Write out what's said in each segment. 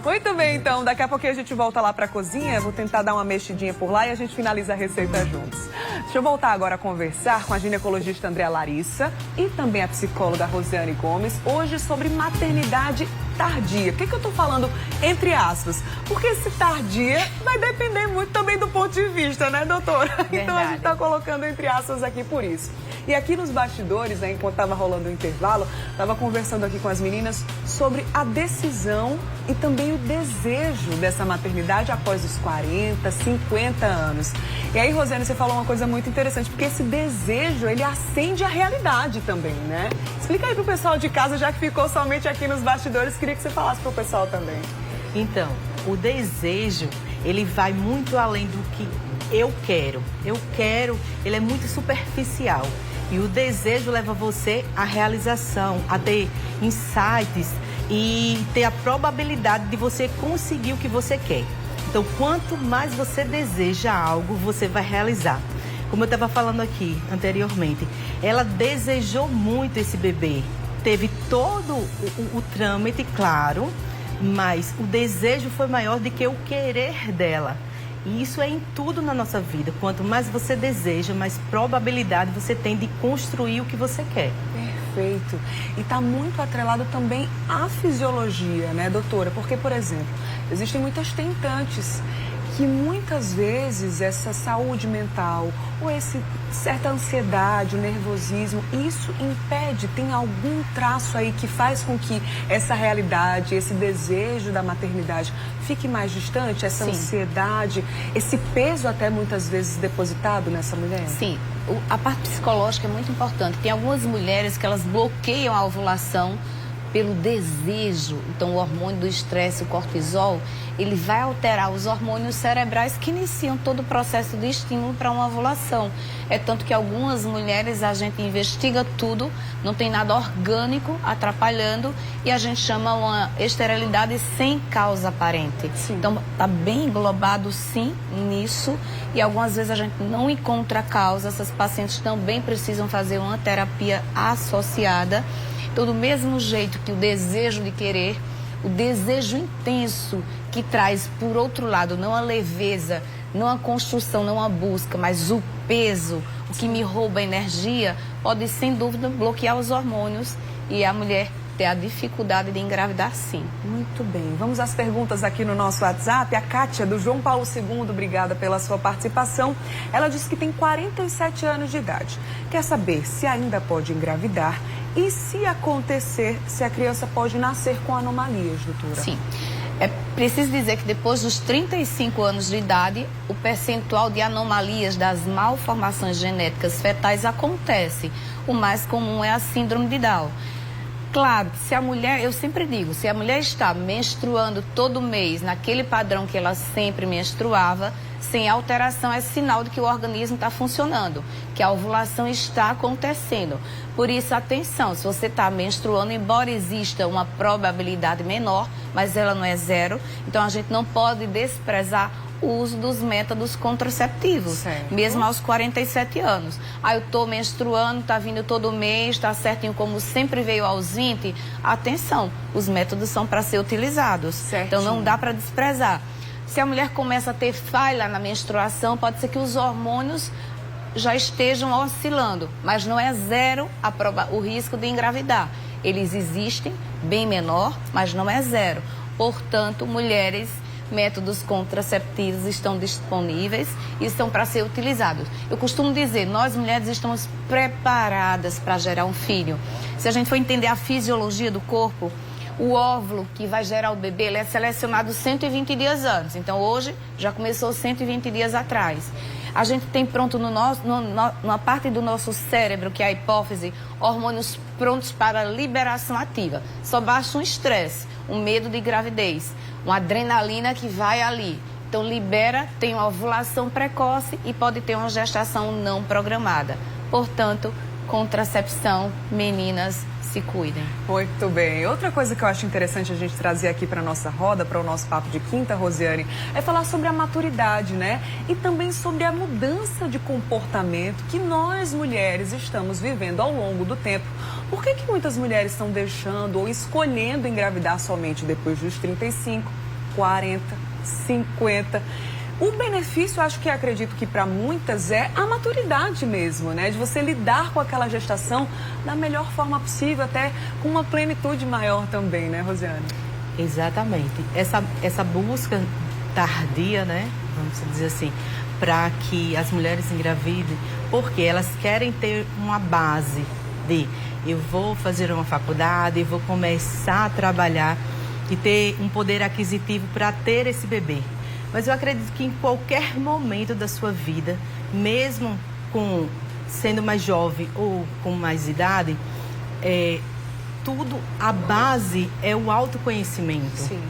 Muito bem, então, daqui a pouquinho a gente volta lá pra cozinha, vou tentar dar uma mexidinha por lá e a gente finaliza a receita juntos. Deixa eu voltar agora a conversar com a ginecologista Andréa Larissa e também a psicóloga Rosiane Gomes, hoje sobre maternidade tardia. Por que eu tô falando entre aspas? Porque esse tardia vai depender muito também do ponto de vista, né, doutora? Verdade. Então a gente tá colocando entre aspas aqui por isso. E aqui nos bastidores, né, enquanto estava rolando o intervalo, estava conversando aqui com as meninas sobre a decisão e também o desejo dessa maternidade após os 40, 50 anos. E aí, Rosiane, você falou uma coisa muito interessante, porque esse desejo, ele acende a realidade também, né? Explica aí pro pessoal de casa, já que ficou somente aqui nos bastidores, queria que você falasse pro pessoal também. Então, o desejo, ele vai muito além do que eu quero. Eu quero, ele é muito superficial. E o desejo leva você à realização, a ter insights e ter a probabilidade de você conseguir o que você quer. Então, quanto mais você deseja algo, você vai realizar. Como eu estava falando aqui anteriormente, ela desejou muito esse bebê. Teve todo o trâmite, claro, mas o desejo foi maior do que o querer dela. E isso é em tudo na nossa vida. Quanto mais você deseja, mais probabilidade você tem de construir o que você quer. Perfeito. E está muito atrelado também à fisiologia, né, doutora? Porque, por exemplo, existem muitas tentantes que muitas vezes essa saúde mental ou essa certa ansiedade, o nervosismo, isso impede, tem algum traço aí que faz com que essa realidade, esse desejo da maternidade fique mais distante, essa Sim. ansiedade, esse peso até muitas vezes depositado nessa mulher? Sim, a parte psicológica é muito importante. Tem algumas mulheres que elas bloqueiam a ovulação pelo desejo. Então, o hormônio do estresse, o cortisol, ele vai alterar os hormônios cerebrais que iniciam todo o processo de estímulo para uma ovulação. É tanto que algumas mulheres a gente investiga tudo, não tem nada orgânico atrapalhando e a gente chama uma esterilidade sem causa aparente. Sim. Então, está bem englobado sim nisso e algumas vezes a gente não encontra causa. Essas pacientes também precisam fazer uma terapia associada. Então, do mesmo jeito que o desejo de querer, o desejo intenso que traz, por outro lado, não a leveza, não a construção, não a busca, mas o peso, o que me rouba energia, pode, sem dúvida, bloquear os hormônios e a mulher ter a dificuldade de engravidar, sim. Muito bem. Vamos às perguntas aqui no nosso WhatsApp. A Kátia, do João Paulo II, obrigada pela sua participação. Ela disse que tem 47 anos de idade. Quer saber se ainda pode engravidar e, se acontecer, se a criança pode nascer com anomalias, doutora? Sim. É preciso dizer que depois dos 35 anos de idade, o percentual de anomalias das malformações genéticas fetais acontece. O mais comum é a síndrome de Down. Claro, se a mulher, eu sempre digo, se a mulher está menstruando todo mês naquele padrão que ela sempre menstruava, sem alteração, é sinal de que o organismo está funcionando, que a ovulação está acontecendo. Por isso, atenção, se você está menstruando, embora exista uma probabilidade menor, mas ela não é zero, então a gente não pode desprezar o uso dos métodos contraceptivos, certo, mesmo aos 47 anos. Eu estou menstruando, está vindo todo mês, está certinho como sempre veio aos 20. Atenção, os métodos são para ser utilizados. Certinho. Então não dá para desprezar. Se a mulher começa a ter falha na menstruação, pode ser que os hormônios já estejam oscilando, mas não é zero o risco de engravidar. Eles existem, bem menor, mas não é zero. Portanto, mulheres, métodos contraceptivos estão disponíveis e estão para ser utilizados. Eu costumo dizer, nós mulheres estamos preparadas para gerar um filho. Se a gente for entender a fisiologia do corpo, o óvulo que vai gerar o bebê, ele é selecionado 120 dias antes. Então, hoje, já começou 120 dias atrás. A gente tem pronto numa parte do nosso cérebro, que é a hipófise, hormônios prontos para liberação ativa. Só basta um estresse, um medo de gravidez, uma adrenalina que vai ali. Então, libera, tem uma ovulação precoce e pode ter uma gestação não programada. Portanto, contracepção, meninas, se cuidem. Muito bem. Outra coisa que eu acho interessante a gente trazer aqui para nossa roda, para o nosso papo de quinta, Rosiane, é falar sobre a maturidade, né? E também sobre a mudança de comportamento que nós mulheres estamos vivendo ao longo do tempo. Por que muitas mulheres estão deixando ou escolhendo engravidar somente depois dos 35, 40, 50. O benefício, acho que acredito que para muitas é a maturidade mesmo, né? De você lidar com aquela gestação da melhor forma possível, até com uma plenitude maior também, né, Rosiane? Exatamente. Essa busca tardia, né? Vamos dizer assim, para que as mulheres engravidem, porque elas querem ter uma base de eu vou fazer uma faculdade, eu vou começar a trabalhar e ter um poder aquisitivo para ter esse bebê. Mas eu acredito que em qualquer momento da sua vida, mesmo sendo mais jovem ou com mais idade, a base é o autoconhecimento. Sim.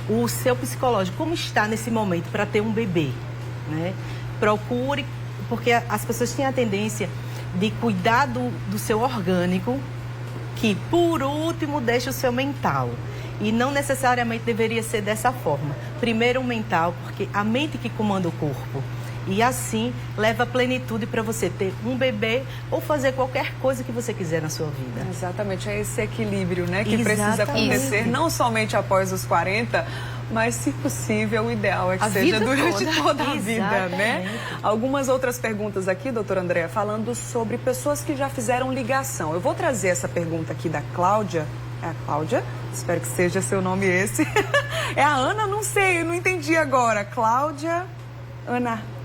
O seu psicológico, como está nesse momento para ter um bebê, né? Procure, porque as pessoas têm a tendência de cuidar do seu orgânico, que por último deixa o seu mental. E não necessariamente deveria ser dessa forma. Primeiro o mental, porque a mente que comanda o corpo. E assim leva plenitude para você ter um bebê ou fazer qualquer coisa que você quiser na sua vida. Exatamente, é esse equilíbrio, né, que Exatamente. precisa acontecer, não somente após os 40, mas, se possível, o ideal é que seja durante toda a vida, né? Algumas outras perguntas aqui, doutora Andréa, falando sobre pessoas que já fizeram ligação. Eu vou trazer essa pergunta aqui da Cláudia. É a Cláudia? Espero que seja seu nome esse. É a Ana? Não sei, eu não entendi agora. Cláudia,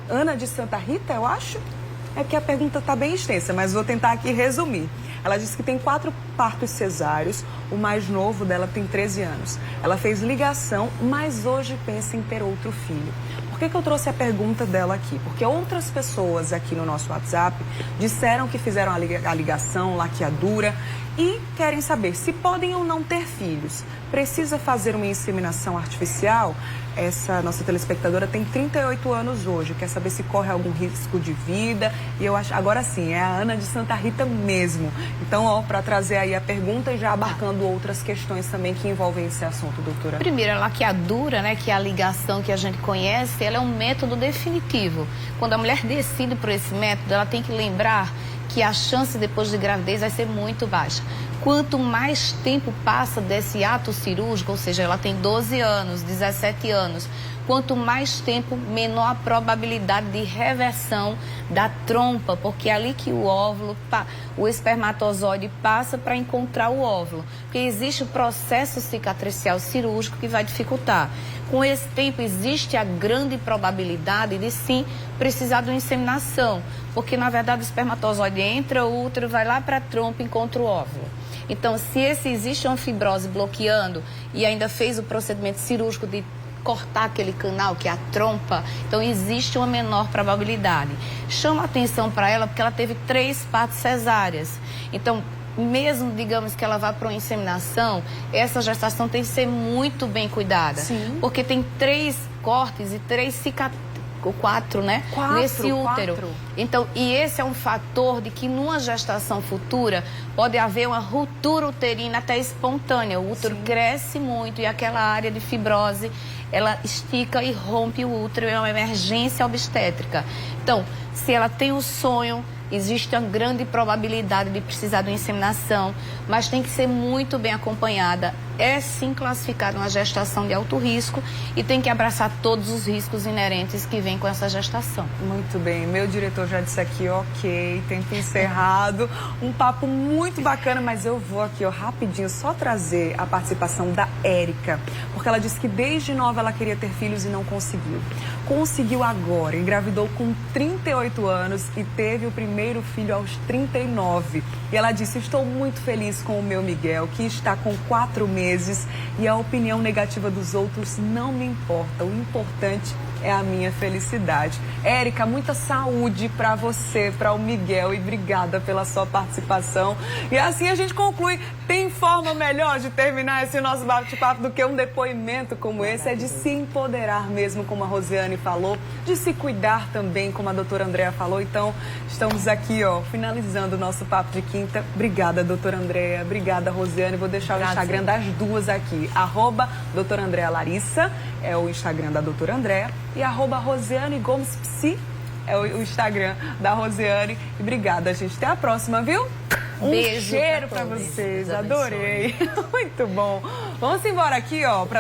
Ana de Santa Rita, eu acho? É porque a pergunta está bem extensa, mas vou tentar aqui resumir. Ela disse que tem 4 partos cesáreos, o mais novo dela tem 13 anos. Ela fez ligação, mas hoje pensa em ter outro filho. Por que eu trouxe a pergunta dela aqui? Porque outras pessoas aqui no nosso WhatsApp disseram que fizeram a ligação, laqueadura, e querem saber se podem ou não ter filhos. Precisa fazer uma inseminação artificial? Essa nossa telespectadora tem 38 anos hoje, quer saber se corre algum risco de vida. E eu acho, agora sim, é a Ana de Santa Rita mesmo. Então, para trazer aí a pergunta e já abarcando outras questões também que envolvem esse assunto, doutora. Primeiro, a laqueadura, né, que é a ligação que a gente conhece, ela é um método definitivo. Quando a mulher decide por esse método, ela tem que lembrar que a chance depois de gravidez vai ser muito baixa. Quanto mais tempo passa desse ato cirúrgico, ou seja, ela tem 12 anos, 17 anos, quanto mais tempo, menor a probabilidade de reversão da trompa, porque é ali que o óvulo, o espermatozoide passa para encontrar o óvulo. Porque existe o processo cicatricial cirúrgico que vai dificultar. Com esse tempo, existe a grande probabilidade de sim precisar de uma inseminação, porque na verdade o espermatozoide entra, o útero vai lá para a trompa e encontra o óvulo. Então, se existe uma fibrose bloqueando e ainda fez o procedimento cirúrgico de cortar aquele canal, que é a trompa, então existe uma menor probabilidade. Chama atenção para ela porque ela teve 3 partos cesáreas. Então, mesmo, digamos, que ela vá para uma inseminação, essa gestação tem que ser muito bem cuidada. Sim. Porque tem 3 cortes e 3 cicatrizes. 4, né? 4, nesse útero. 4. Então, e esse é um fator de que numa gestação futura pode haver uma ruptura uterina até espontânea. O útero cresce muito e aquela área de fibrose, ela estica e rompe o útero, é uma emergência obstétrica. Então, se ela tem o sonho, existe uma grande probabilidade de precisar de uma inseminação, mas tem que ser muito bem acompanhada. É sim classificada uma gestação de alto risco e tem que abraçar todos os riscos inerentes que vêm com essa gestação. Muito bem, meu diretor já disse aqui, ok, tempo encerrado, um papo muito bacana, mas eu vou aqui, ó, rapidinho, só trazer a participação da Érica, porque ela disse que desde nova ela queria ter filhos e não conseguiu. Conseguiu agora, engravidou com 38 anos e teve o primeiro filho aos 39. E ela disse, estou muito feliz com o meu Miguel, que está com 4 meses e a opinião negativa dos outros não me importa. O importante é a minha felicidade. Érica, muita saúde para você, para o Miguel, e obrigada pela sua participação. E assim a gente conclui. Tem forma melhor de terminar esse nosso bate-papo do que um depoimento como esse? É de se empoderar mesmo, como a Rosiane falou, de se cuidar também, como a doutora Andréa falou. Então, estamos aqui, ó, finalizando o nosso papo de quinta. Obrigada, doutora Andréa. Obrigada, Rosiane. Vou deixar o Instagram das duas aqui. @doutora Andréa Larissa é o Instagram da doutora Andréa. E @Rosiane Gomes Psi é o Instagram da Rosiane. E obrigada, gente. Até a próxima, viu? Um beijo cheiro pra vocês. Adorei. Muito bom. Vamos embora aqui, ó.